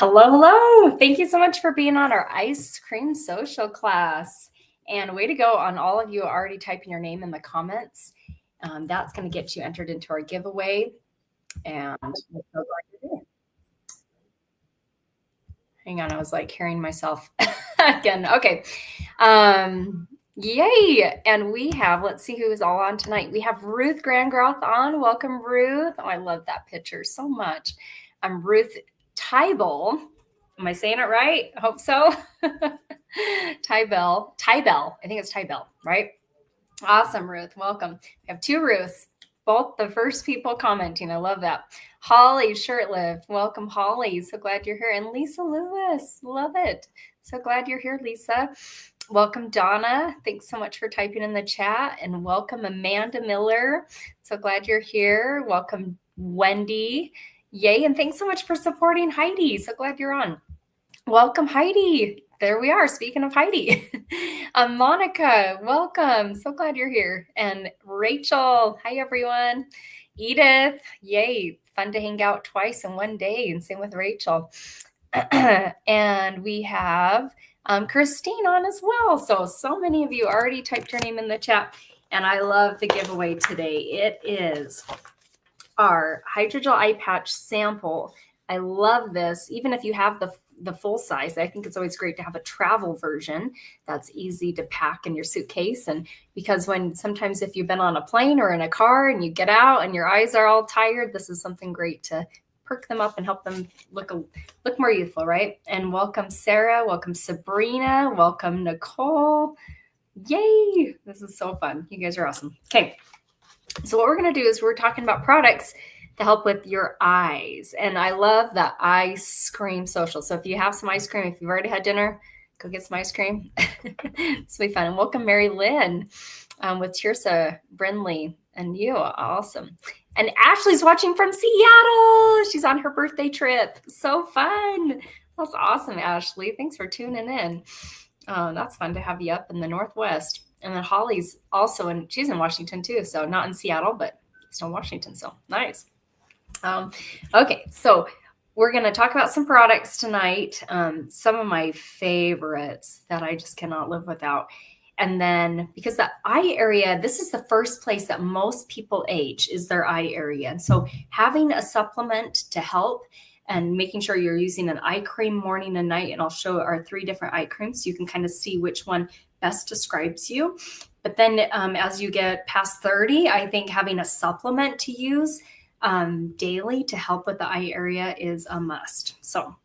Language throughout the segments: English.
Hello, hello. Thank you so much for being on our ice cream social class. And way to go on all of you already typing your name in the comments. That's going to get you entered into our giveaway. And hang on, I was like hearing myself again. Okay. Yay. And we have, let's see who is all on tonight. We have Ruth Grandgroth on. Welcome, Ruth. Oh, I love that picture so much. I'm Ruth Tybell. Am I saying it right? I hope so. Tybell. I think it's Tybell, right? Awesome, Ruth. Welcome. We have two Ruths, both the first people commenting. I love that. Holly Shirtlift. Welcome, Holly. So glad you're here. And Lisa Lewis. Love it. So glad you're here, Lisa. Welcome, Donna. Thanks so much for typing in the chat. And welcome, Amanda Miller. So glad you're here. Welcome, Wendy. Yay. And thanks so much for supporting Heidi. So glad you're on. Welcome, Heidi. There we are. Speaking of Heidi, Monica, welcome. So glad you're here. And Rachel, hi, everyone. Edith, yay. Fun to hang out twice in one day. And same with Rachel. And we have Christine on as well. So many of you already typed your name in the chat. And I love the giveaway today. It is our hydrogel eye patch sample. I love this. Even if you have the full size, I think it's always great to have a travel version that's easy to pack in your suitcase. And because sometimes if you've been on a plane or in a car and you get out and your eyes are all tired, this is something great to perk them up and help them look more youthful, right? And welcome, Sarah. Welcome, Sabrina. Welcome, Nicole. Yay. This is so fun. You guys are awesome. Okay. So what we're going to do is we're talking about products to help with your eyes. And I love the ice cream social. So if you have some ice cream, if you've already had dinner, go get some ice cream. It's be fun. And welcome, Mary Lynn, with Tirsa Brinley and you. Awesome. And Ashley's watching from Seattle. She's on her birthday trip. So fun. That's awesome, Ashley. Thanks for tuning in. That's fun to have you up in the Northwest. And then Holly's also she's in Washington too. So not in Seattle, but still in Washington. So nice. Okay, so we're going to talk about some products tonight. Some of my favorites that I just cannot live without. And then because the eye area, this is the first place that most people age is their eye area. And so having a supplement to help and making sure you're using an eye cream morning and night, and I'll show our 3 different eye creams so you can kind of see which one best describes you. But then as you get past 30, I think having a supplement to use daily to help with the eye area is a must. So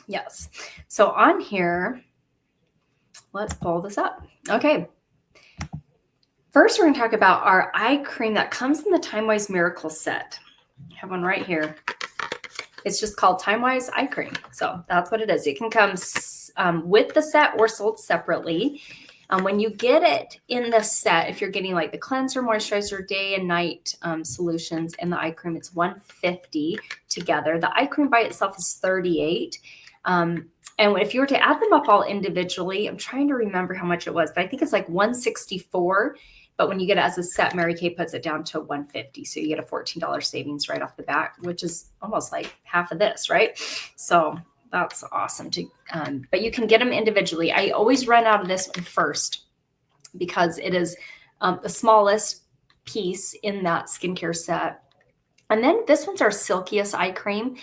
yes. So on here, let's pull this up. Okay. First, we're going to talk about our eye cream that comes in the TimeWise Miracle set. I have one right here. It's just called TimeWise Eye Cream. So that's what it is. It can come with the set or sold separately. When you get it in the set, if you're getting like the cleanser, moisturizer, day and night solutions, and the eye cream, it's $150 together. The eye cream by itself is $38. And if you were to add them up all individually, I'm trying to remember how much it was, but I think it's like $164. But when you get it as a set, Mary Kay puts it down to $150. So you get a $14 savings right off the bat, which is almost like half of this, right? So that's awesome. But you can get them individually. I always run out of this one first because it is the smallest piece in that skincare set. And then this one's our silkiest eye cream.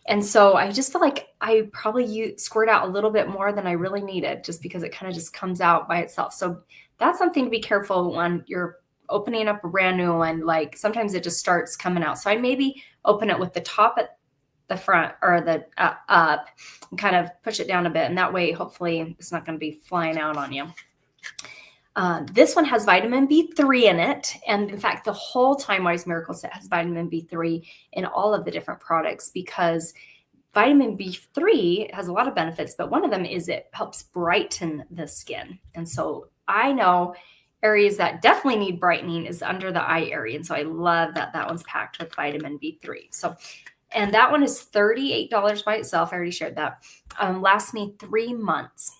And so I just feel like I probably squirt out a little bit more than I really needed just because it kind of just comes out by itself. So that's something to be careful when you're opening up a brand new one. Like sometimes it just starts coming out. So I maybe open it with the top at the front or the up and kind of push it down a bit. And that way, hopefully it's not going to be flying out on you. This one has vitamin B3 in it. And in fact, the whole TimeWise Miracle set has vitamin B3 in all of the different products because vitamin B3 has a lot of benefits, but one of them is it helps brighten the skin. And so I know areas that definitely need brightening is under the eye area. And so I love that one's packed with vitamin B3. So, and that one is $38 by itself. I already shared that. Lasts me 3 months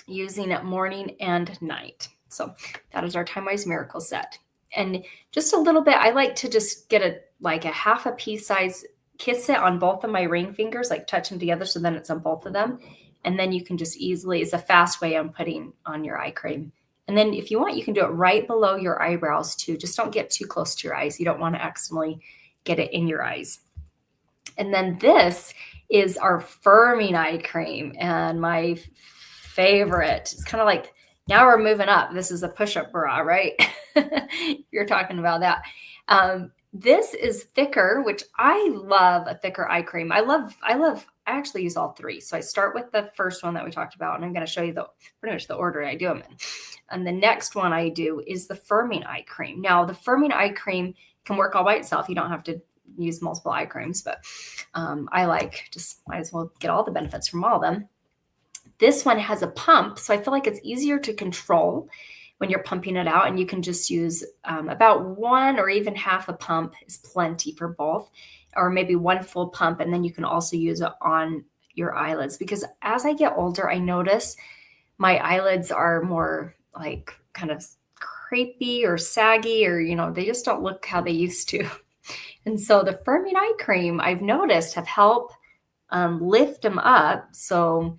using it morning and night. So that is our TimeWise Miracle set. And just a little bit, I like to just get a half a pea size kiss it on both of my ring fingers, like touch them together so then it's on both of them. And then you can just easily, it's a fast way on putting on your eye cream. And then if you want, you can do it right below your eyebrows too. Just don't get too close to your eyes. You don't want to accidentally get it in your eyes. And then this is our firming eye cream, and my favorite. It's kind of like, now we're moving up. This is a push-up bra, right? You're talking about that. This is thicker, which I love a thicker eye cream. I actually use all three. So I start with the first one that we talked about, and I'm going to show you pretty much the order I do them in. And the next one I do is the firming eye cream. Now, the firming eye cream can work all by itself. You don't have to use multiple eye creams, but I might as well get all the benefits from all of them. This one has a pump, so I feel like it's easier to control when you're pumping it out, and you can just use about one or even half a pump is plenty for both, or maybe one full pump, and then you can also use it on your eyelids, because as I get older, I notice my eyelids are more like kind of crepey or saggy, or, they just don't look how they used to. And so the firming eye cream, I've noticed, have helped lift them up. So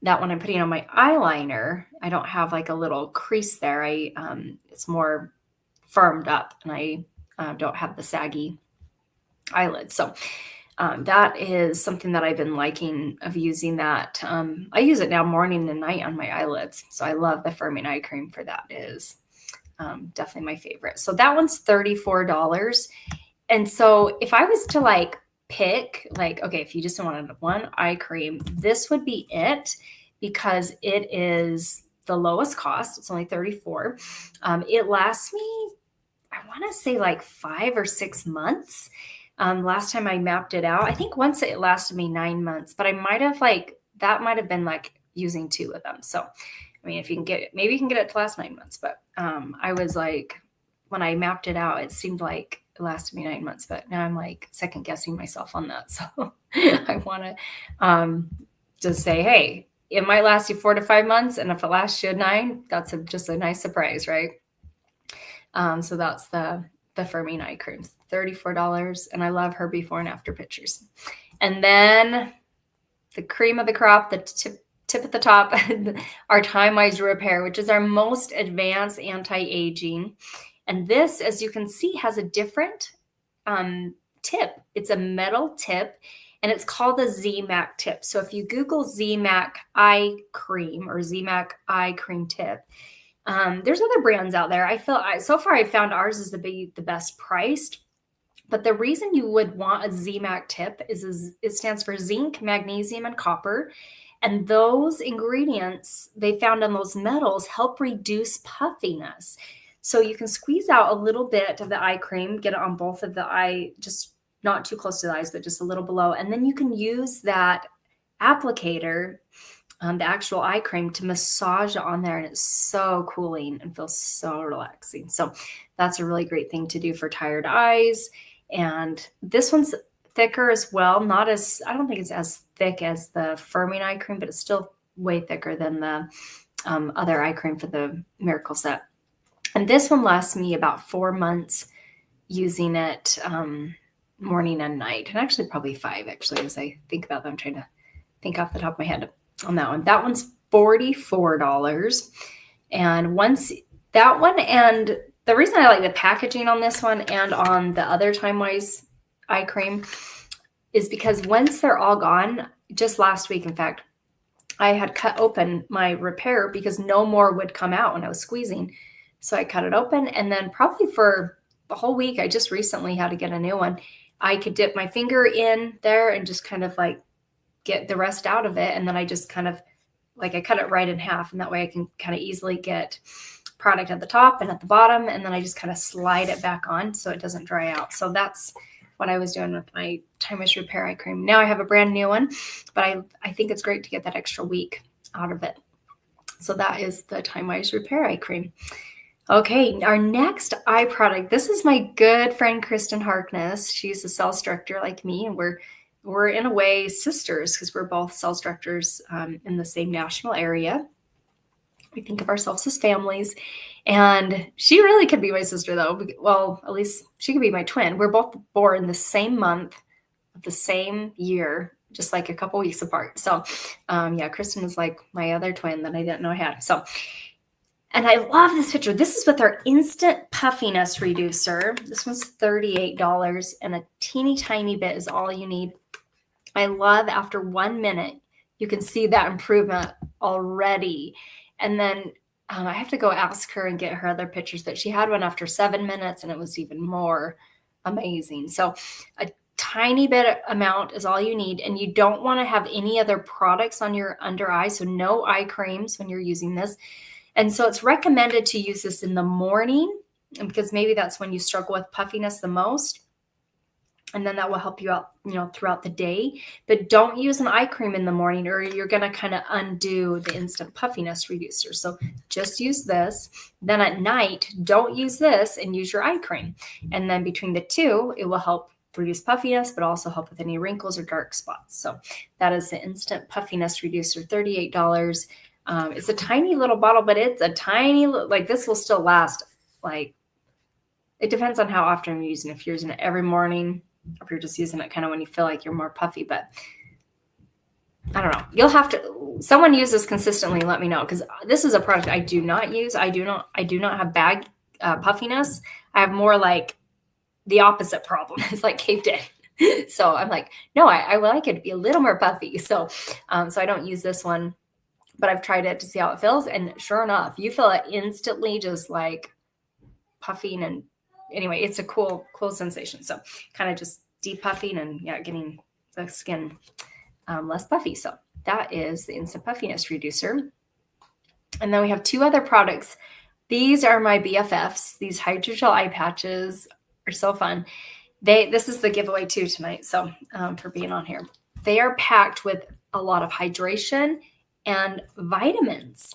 that when I'm putting on my eyeliner, I don't have like a little crease there. It's more firmed up, and I don't have the saggy eyelids. So that is something that I've been liking of using that. I use it now morning and night on my eyelids. So I love the firming eye cream for that. It is definitely my favorite. So that one's $34. And so if I was to pick, okay, if you just wanted one eye cream, this would be it, because it is the lowest cost. It's only $34. It lasts me, I want to say 5 or 6 months. Last time I mapped it out, I think once it lasted me 9 months, but I might have that might have been using 2 of them. So, I mean, if you can get it, maybe you can get it to last 9 months, but I was when I mapped it out, it seemed like it lasted me 9 months, but now I'm second guessing myself on that. So I want to just say, hey, it might last you 4 to 5 months. And if it lasts you 9, that's just a nice surprise, right? So that's the firming eye cream, $34. And I love her before and after pictures. And then the cream of the crop, the tip at the top, our Time-Wise Repair, which is our most advanced anti-aging. And this, as you can see, has a different tip. It's a metal tip, and it's called the ZMAC tip. So if you Google ZMAC eye cream or ZMAC eye cream tip, there's other brands out there. So far I found ours is the best priced. But the reason you would want a ZMAC tip is it stands for zinc, magnesium, and copper. And those ingredients they found in those metals help reduce puffiness. So you can squeeze out a little bit of the eye cream, get it on both of the eye, just not too close to the eyes, but just a little below. And then you can use that applicator, the actual eye cream, to massage it on there. And it's so cooling and feels so relaxing. So that's a really great thing to do for tired eyes. And this one's thicker as well. I don't think it's as thick as the firming eye cream, but it's still way thicker than the other eye cream for the Miracle Set. And this one lasts me about 4 months using it morning and night, and actually probably 5, actually, as I think about them. I'm trying to think off the top of my head on that one. That one's $44. And once that one, and the reason I like the packaging on this one and on the other Time-Wise eye cream is because once they're all gone, just last week, in fact, I had cut open my repair because no more would come out when I was squeezing. So I cut it open, and then probably for the whole week, I just recently had to get a new one. I could dip my finger in there and just kind of get the rest out of it. And then I just kind of I cut it right in half, and that way I can kind of easily get product at the top and at the bottom. And then I just kind of slide it back on so it doesn't dry out. So that's what I was doing with my Time-Wise Repair eye cream. Now I have a brand new one, but I think it's great to get that extra week out of it. So that is the Time-Wise Repair eye cream. Okay, our next eye product. This is my good friend Kristen Harkness. She's a sales director like me, and we're in a way sisters because we're both sales directors in the same national area. We think of ourselves as families, and she really could be my sister, though. Well, at least she could be my twin. We're both born the same month the same year, just like a couple weeks apart. So yeah, Kristen is like my other twin that I didn't know I had. So, and I love this picture. This is with our instant puffiness reducer. This one's $38 and a teeny tiny bit is all you need. I love after 1 minute, you can see that improvement already. And then I have to go ask her and get her other pictures, but she had one after 7 minutes and it was even more amazing. So a tiny bit amount is all you need. And you don't want to have any other products on your under eye. So no eye creams when you're using this. And so it's recommended to use this in the morning because maybe that's when you struggle with puffiness the most. And then that will help you out, throughout the day. But don't use an eye cream in the morning or you're going to kind of undo the instant puffiness reducer. So just use this. Then at night, don't use this and use your eye cream. And then between the two, it will help reduce puffiness, but also help with any wrinkles or dark spots. So that is the instant puffiness reducer, $38. It's a tiny little bottle, but it's a tiny, like this will still last. Like it depends on how often you're using it. If you're using it every morning, if you're just using it kind of when you feel like you're more puffy, but I don't know. You'll have to, someone use this consistently and let me know because this is a product I do not use. I do not have bag puffiness. I have more like the opposite problem. It's like caved in. So I'm like, no, I would like it to be a little more puffy. So I don't use this one, but I've tried it to see how it feels. And sure enough, you feel it instantly just like puffing. And anyway, it's a cool sensation. So kind of just depuffing and getting the skin less puffy. So that is the instant puffiness reducer. And then we have two other products. These are my BFFs. These hydrogel eye patches are so fun. This is the giveaway too tonight. So for being on here, they are packed with a lot of hydration and vitamins.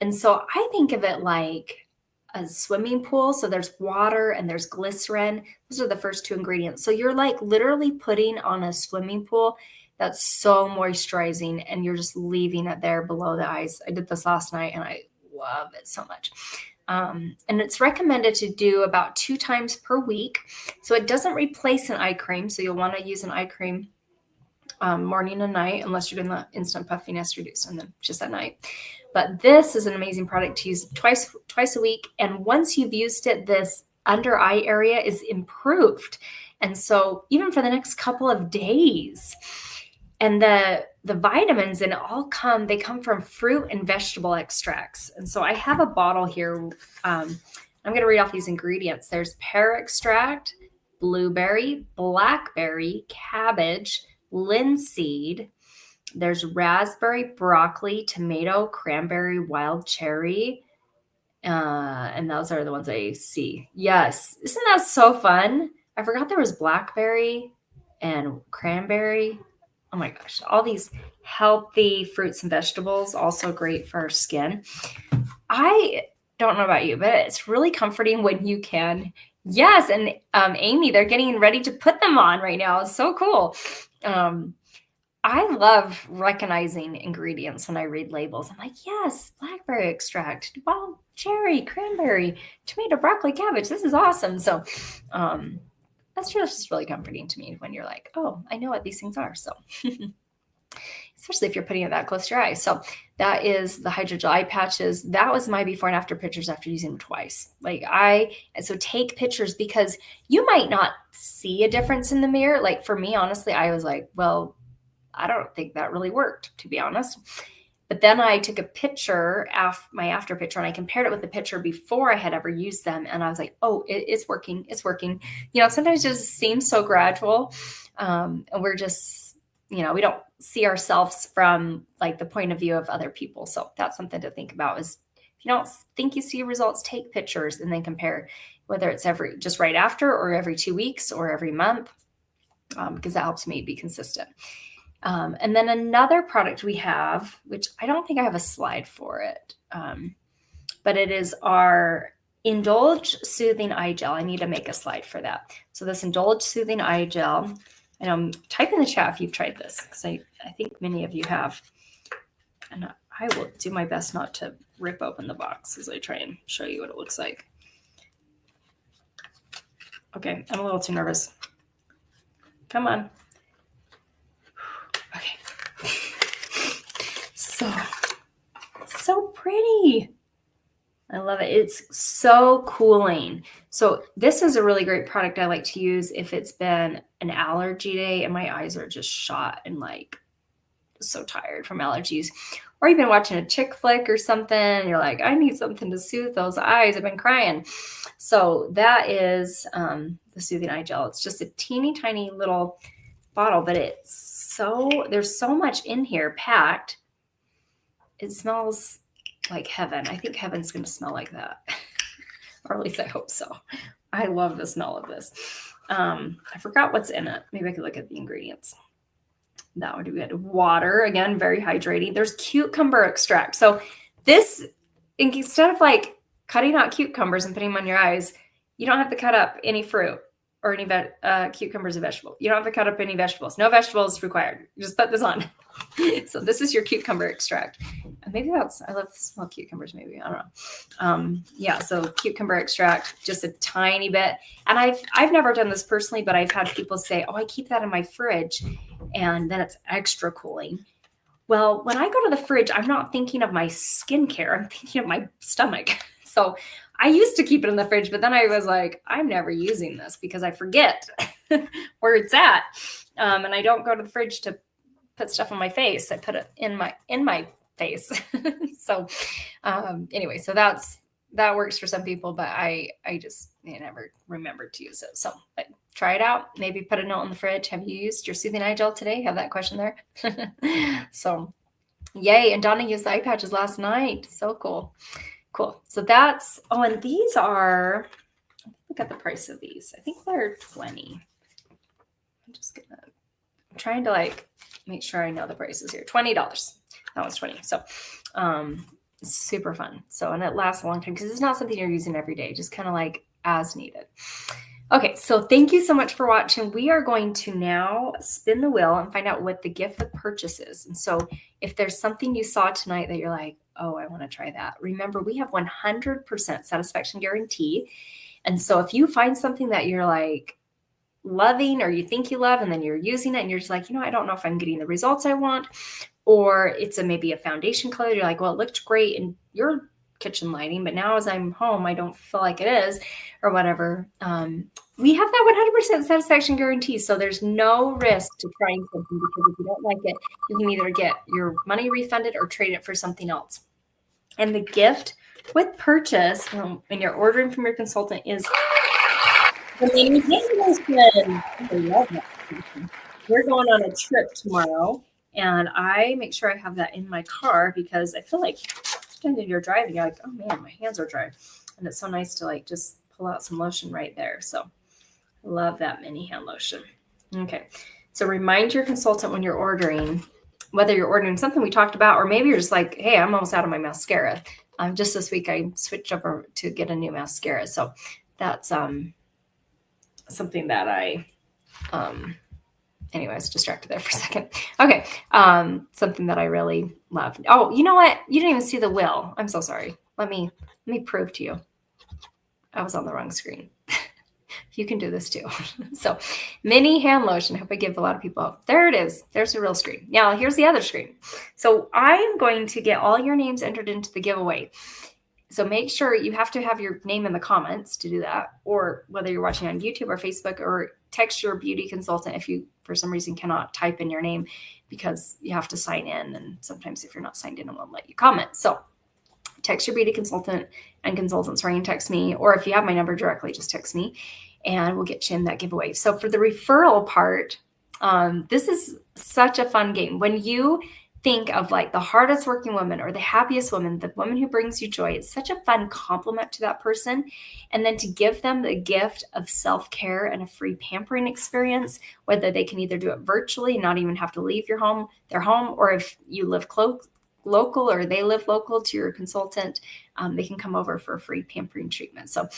And so I think of it like a swimming pool. So there's water and there's glycerin. Those are the first two ingredients. So you're like literally putting on a swimming pool that's so moisturizing and you're just leaving it there below the eyes. I did this last night and I love it so much. And it's recommended to do about 2 times per week. So it doesn't replace an eye cream. So you'll want to use an eye cream morning and night, unless you're doing the instant puffiness reduce and then just at night. But this is an amazing product to use twice a week. And once you've used it, this under eye area is improved. And so even for the next couple of days, and the vitamins in it they come from fruit and vegetable extracts. And so I have a bottle here. I'm going to read off these ingredients. There's pear extract, blueberry, blackberry, cabbage, linseed. There's raspberry, broccoli, tomato, cranberry, wild cherry. And those are the ones I see. Yes. Isn't that so fun? I forgot there was blackberry and cranberry. Oh my gosh, all these healthy fruits and vegetables, also great for our skin. I don't know about you, but it's really comforting when you can. Yes, and Amy, they're getting ready to put them on right now. It's so cool. I love recognizing ingredients when I read labels. I'm like, yes, blackberry extract, wild cherry, cranberry, tomato, broccoli, cabbage. This is awesome. So that's just really comforting to me when you're like, oh, I know what these things are. So especially if you're putting it that close to your eyes. So that is the hydrogel eye patches. That was my before and after pictures after using them twice. So take pictures because you might not see a difference in the mirror. Like for me, honestly, I was like, well, I don't think that really worked, to be honest. But then I took a picture, my after picture, and I compared it with the picture before I had ever used them. And I was like, oh, it's working. It's working. Sometimes it just seems so gradual. And we're just, we don't see ourselves from like the point of view of other people. So that's something to think about is if you don't think you see results, take pictures and then compare whether it's just right after or every 2 weeks or every month, because that helps me be consistent. And then another product we have, which I don't think I have a slide for it, but it is our Indulge Soothing Eye Gel. I need to make a slide for that. So this Indulge Soothing Eye Gel, and type in the chat if you've tried this, because I think many of you have. And I will do my best not to rip open the box as I try and show you what it looks like. Okay, I'm a little too nervous. Come on. so pretty. I love it. It's so cooling. So this is a really great product I like to use if it's been an allergy day and my eyes are just shot and like so tired from allergies. Or you've been watching a chick flick or something and you're like, I need something to soothe those eyes. I've been crying. So that is the Soothing Eye Gel. It's just a teeny tiny little bottle, but there's so much in here packed. It smells like heaven. I think heaven's going to smell like that. Or at least I hope so. I love the smell of this. I forgot what's in it. Maybe I could look at the ingredients. That would be good. Water, again, very hydrating. There's cucumber extract. So this, instead of like cutting out cucumbers and putting them on your eyes, you don't have to cut up any fruit or any cucumbers or vegetable. You don't have to cut up any vegetables. No vegetables required. You just put this on. So this is your cucumber extract. Maybe I love to smell cucumbers, maybe. I don't know. Yeah, so cucumber extract, just a tiny bit. And I've never done this personally, but I've had people say, oh, I keep that in my fridge and then it's extra cooling. Well, when I go to the fridge, I'm not thinking of my skincare. I'm thinking of my stomach. So I used to keep it in the fridge, but then I was like, I'm never using this because I forget where it's at. And I don't go to the fridge to put stuff on my face. I put it in my face. So anyway, so that works for some people, but I just never remembered to use it. So but try it out. Maybe put a note in the fridge. Have you used your Soothing Eye Gel today? Have that question there. So yay. And Donna used the eye patches last night. So cool. Cool. So that's, and these are, look at the price of these. I think they're 20. I'm trying to like make sure I know the prices here. $20. That one's 20. So super fun. So, and it lasts a long time because it's not something you're using every day, just kind of like as needed. Okay, so thank you so much for watching. We are going to now spin the wheel and find out what the gift with purchase is. And so if there's something you saw tonight that you're like, oh, I want to try that. Remember, we have 100% satisfaction guarantee. And so if you find something that you're like loving or you think you love, and then you're using it and you're just like, I don't know if I'm getting the results I want, or it's maybe a foundation color. You're like, well, it looked great in your kitchen lighting, but now as I'm home, I don't feel like it is, or whatever. We have that 100% satisfaction guarantee. So there's no risk to trying something, because if you don't like it, you can either get your money refunded or trade it for something else. And the gift with purchase, when you're ordering from your consultant, is the mini hand lotion. I love that. We're going on a trip tomorrow, and I make sure I have that in my car because I feel like when you're driving, you're like, oh man, my hands are dry. And it's so nice to like just pull out some lotion right there. So I love that mini hand lotion. Okay. So remind your consultant when you're ordering, whether you're ordering something we talked about, or maybe you're just like, hey, I'm almost out of my mascara. Just this week, I switched over to get a new mascara. So that's something that I, anyway, I was distracted there for a second. Okay. Something that I really love. Oh, you know what? You didn't even see the wheel. I'm so sorry. Let me prove to you. I was on the wrong screen. You can do this too. So mini hand lotion. I hope I give a lot of people hope. There it is. There's the real screen. Now here's the other screen. So I'm going to get all your names entered into the giveaway. So make sure you have to have your name in the comments to do that, or whether you're watching on YouTube or Facebook, or text your beauty consultant if you, for some reason, cannot type in your name because you have to sign in. And sometimes if you're not signed in, it won't let you comment. So text your beauty consultant and consultants, or you can text me, or if you have my number directly, just text me and we'll get you in that giveaway. So for the referral part, this is such a fun game. When you think of like the hardest working woman or the happiest woman, the woman who brings you joy, it's such a fun compliment to that person. And then to give them the gift of self-care and a free pampering experience, whether they can either do it virtually, not even have to leave their home, or if you live local or they live local to your consultant, they can come over for a free pampering treatment. So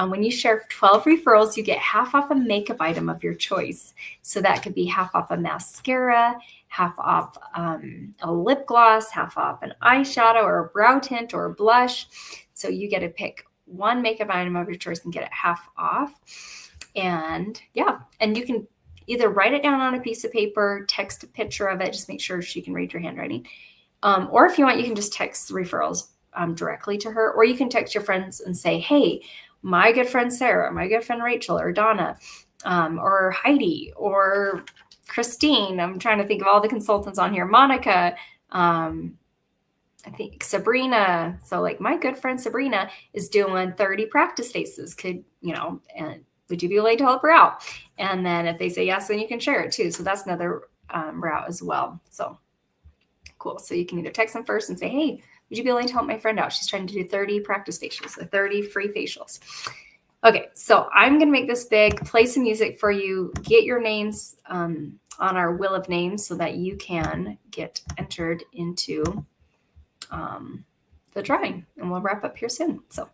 when you share 12 referrals, you get half off a makeup item of your choice. So that could be half off a mascara, half off a lip gloss, half off an eyeshadow or a brow tint or a blush. So you get to pick one makeup item of your choice and get it half off. And yeah, and you can either write it down on a piece of paper, text a picture of it, just make sure she can read your handwriting, Or if you want, you can just text referrals directly to her, or you can text your friends and say, hey, my good friend Sarah, my good friend Rachel, or Donna, or Heidi, or Christine. I'm trying to think of all the consultants on here. Monica, I think Sabrina. So like my good friend Sabrina is doing 30 practice spaces. And would you be willing to help her out? And then if they say yes, then you can share it too. So that's another route as well. So cool. So you can either text them first and say, hey, would you be willing to help my friend out? She's trying to do 30 practice facials, so 30 free facials. Okay, so I'm going to make this big, play some music for you, get your names on our wheel of names so that you can get entered into the drawing, and we'll wrap up here soon. So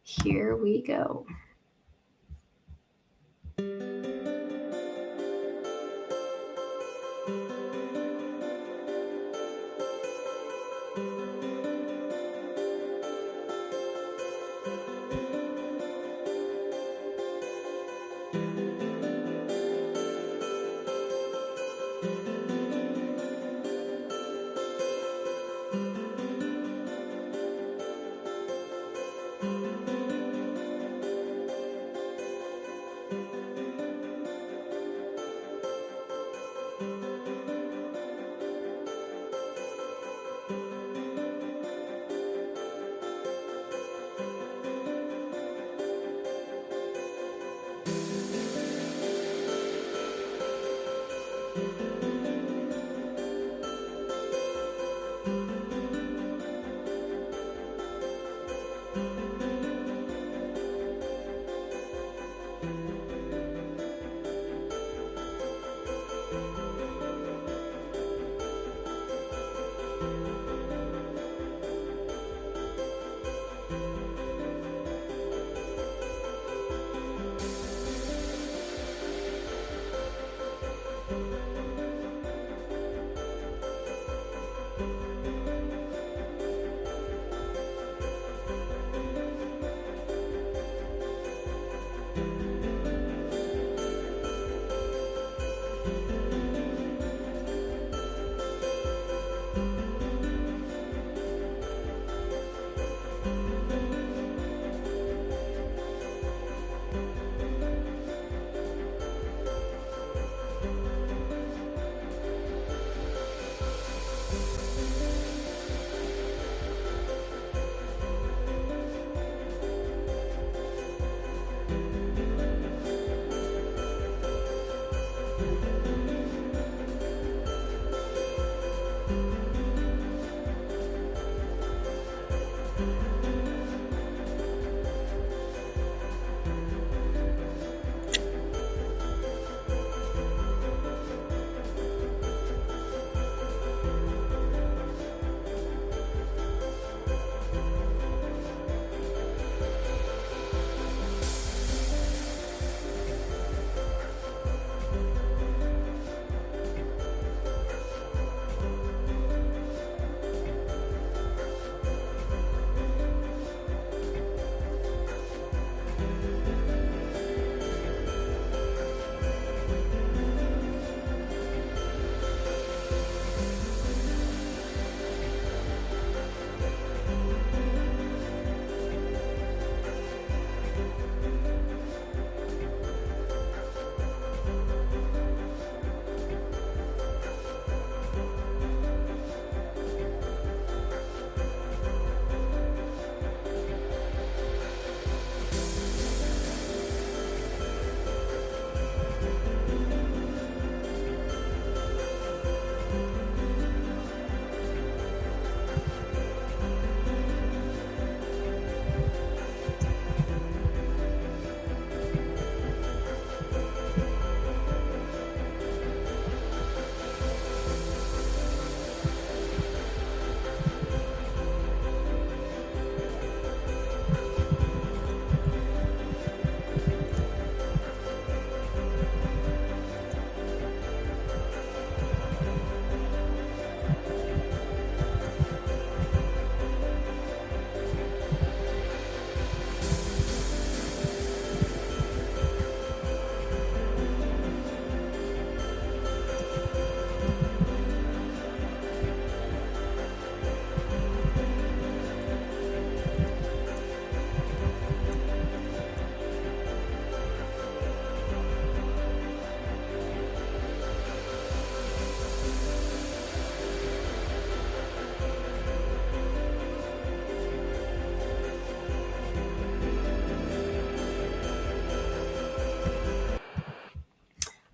here we go.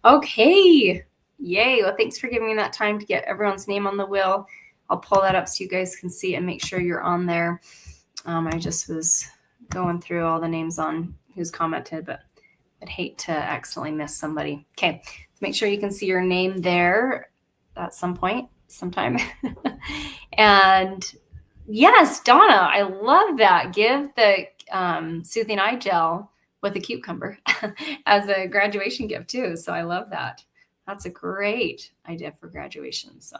Okay. Yay. Well, thanks for giving me that time to get everyone's name on the wheel. I'll pull that up so you guys can see it and make sure you're on there. I just was going through all the names on who's commented, but I'd hate to accidentally miss somebody. Okay. Make sure you can see your name there at some point, sometime. And yes, Donna, I love that. Give the soothing eye gel with a cucumber as a graduation gift too. So I love that. That's a great idea for graduation. So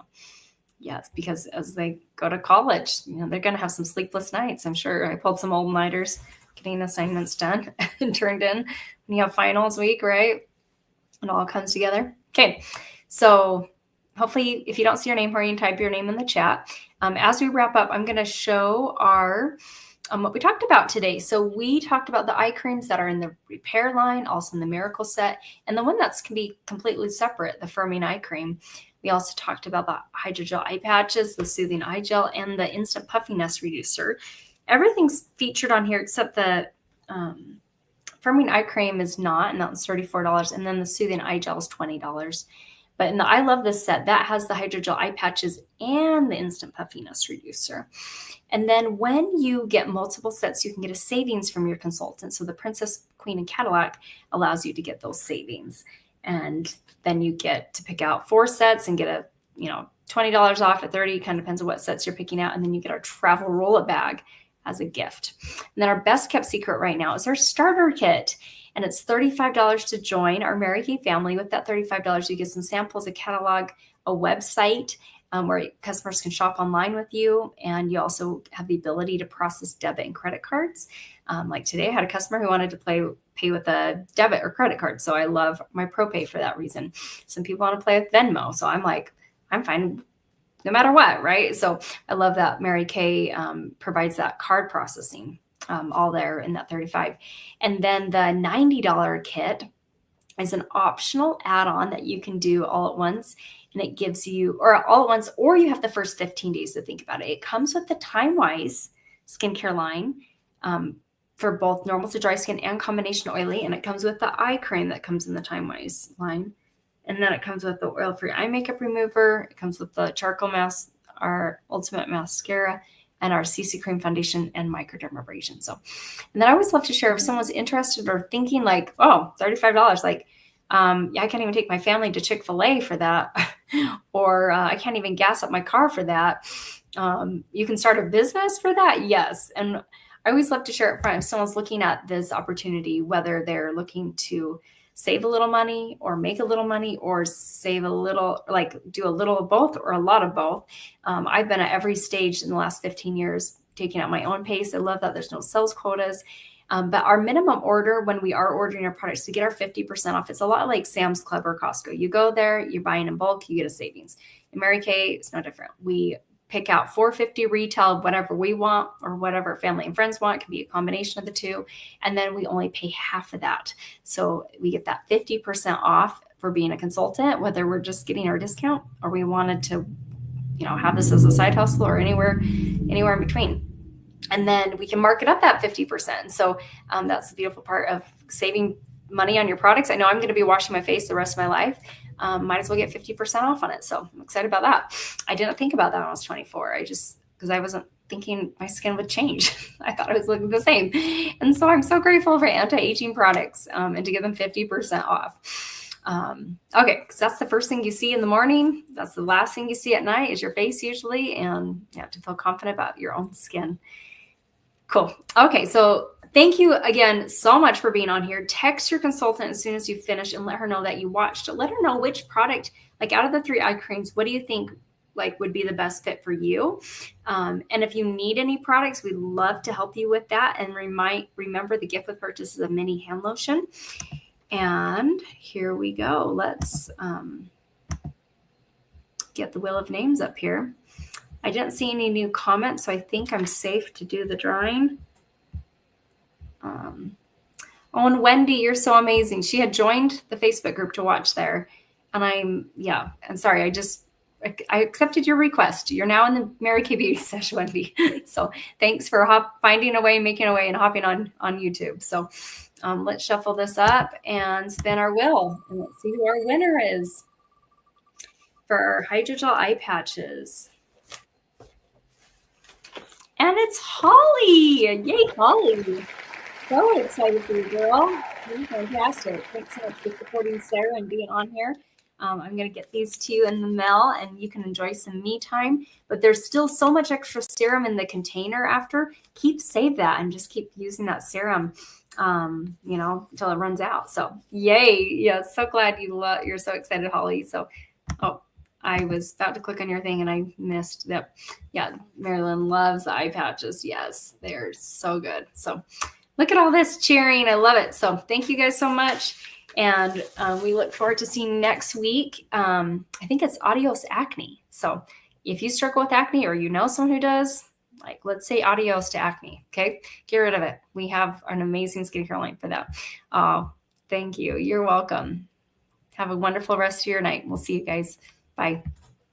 yes, because as they go to college, they're going to have some sleepless nights. I'm sure I pulled some all-nighters getting assignments done and turned in when you have finals week, right? It all comes together. Okay. So hopefully if you don't see your name here, you can type your name in the chat. As we wrap up, I'm going to show our what we talked about today. So we talked about the eye creams that are in the repair line, also in the miracle set, and the one that's can be completely separate, the firming eye cream. We also talked about the hydrogel eye patches, the soothing eye gel, and the instant puffiness reducer. Everything's featured on here except the firming eye cream is not, and that's $34. And then the soothing eye gel is $20. But in the I Love This set, that has the hydrogel eye patches and the instant puffiness reducer. And then when you get multiple sets, you can get a savings from your consultant. So the Princess, Queen, and Cadillac allows you to get those savings. And then you get to pick out 4 sets and get a, $20 off at 30, kind of depends on what sets you're picking out. And then you get our travel roll-it bag as a gift. And then our best kept secret right now is our starter kit. And it's $35 to join our Mary Kay family. With that $35, you get some samples, a catalog, a website where customers can shop online with you. And you also have the ability to process debit and credit cards. Like today, I had a customer who wanted to pay with a debit or credit card. So I love my ProPay for that reason. Some people want to play with Venmo. So I'm like, I'm fine no matter what, right? So I love that Mary Kay provides that card processing all there in that $35. And then the $90 kit is an optional add-on that you can do all at once. And it gives you, or all at once, or you have the first 15 days to think about it. It comes with the Time-Wise skincare line for both normal to dry skin and combination oily. And it comes with the eye cream that comes in the Time-Wise line. And then it comes with the oil-free eye makeup remover. It comes with the charcoal mask, our ultimate mascara, and our CC cream foundation and microdermabrasion. So, and then I always love to share if someone's interested or thinking like, oh, $35, like, I can't even take my family to Chick-fil-A for that. Or I can't even gas up my car for that. You can start a business for that. Yes. And I always love to share it front if someone's looking at this opportunity, whether they're looking to save a little money or make a little money or save a little, like do a little of both or a lot of both. I've been at every stage in the last 15 years, taking at my own pace. I love that there's no sales quotas. But our minimum order when we are ordering our products to get our 50% off, it's a lot like Sam's Club or Costco. You go there, you're buying in bulk, you get a savings. In Mary Kay, it's no different. We pick out $4.50 retail of whatever we want or whatever family and friends want. It can be a combination of the two. And then we only pay half of that. So we get that 50% off for being a consultant, whether we're just getting our discount or we wanted to, have this as a side hustle or anywhere in between. And then we can mark it up that 50%. So that's the beautiful part of saving money on your products. I know I'm going to be washing my face the rest of my life. Might as well get 50% off on it. So I'm excited about that. I didn't think about that when I was 24. Because I wasn't thinking my skin would change. I thought I was looking the same. And so I'm so grateful for anti-aging products and to give them 50% off. Okay, because that's the first thing you see in the morning. That's the last thing you see at night is your face usually. And you have to feel confident about your own skin. Cool. Okay, so thank you again so much for being on here. Text your consultant as soon as you finish and let her know that you watched. Let her know which product, like out of the 3 eye creams, what do you think would be the best fit for you? And if you need any products, we'd love to help you with that. And remember the gift with purchase is a mini hand lotion. And here we go. Let's get the wheel of names up here. I didn't see any new comments, so I think I'm safe to do the drawing. And Wendy, you're so amazing. She had joined the Facebook group to watch there. And I'm sorry. I accepted your request. You're now in the Mary Kay Beauty Sesh, Wendy. So thanks for finding a way, making a way, and hopping on YouTube. So Let's shuffle this up and spin our wheel. And let's see who our winner is for our hydrogel eye patches. And it's Holly. Yay, Holly. So excited for you, girl. You're fantastic. Thanks so much for supporting Sarah and being on here. I'm going to get these to you in the mail and you can enjoy some me time. But there's still so much extra serum in the container after. Save that and just keep using that serum, until it runs out. So yay. Yeah, so glad you're so excited, Holly. So, I was about to click on your thing and I missed that. Yeah, Marilyn loves the eye patches. Yes, they're so good. So look at all this cheering. I love it. So thank you guys so much. And we look forward to seeing next week. I think it's Adios Acne. So if you struggle with acne or you know someone who does, let's say adios to acne. Okay. Get rid of it. We have an amazing skincare line for that. Oh, thank you. You're welcome. Have a wonderful rest of your night. We'll see you guys. Bye.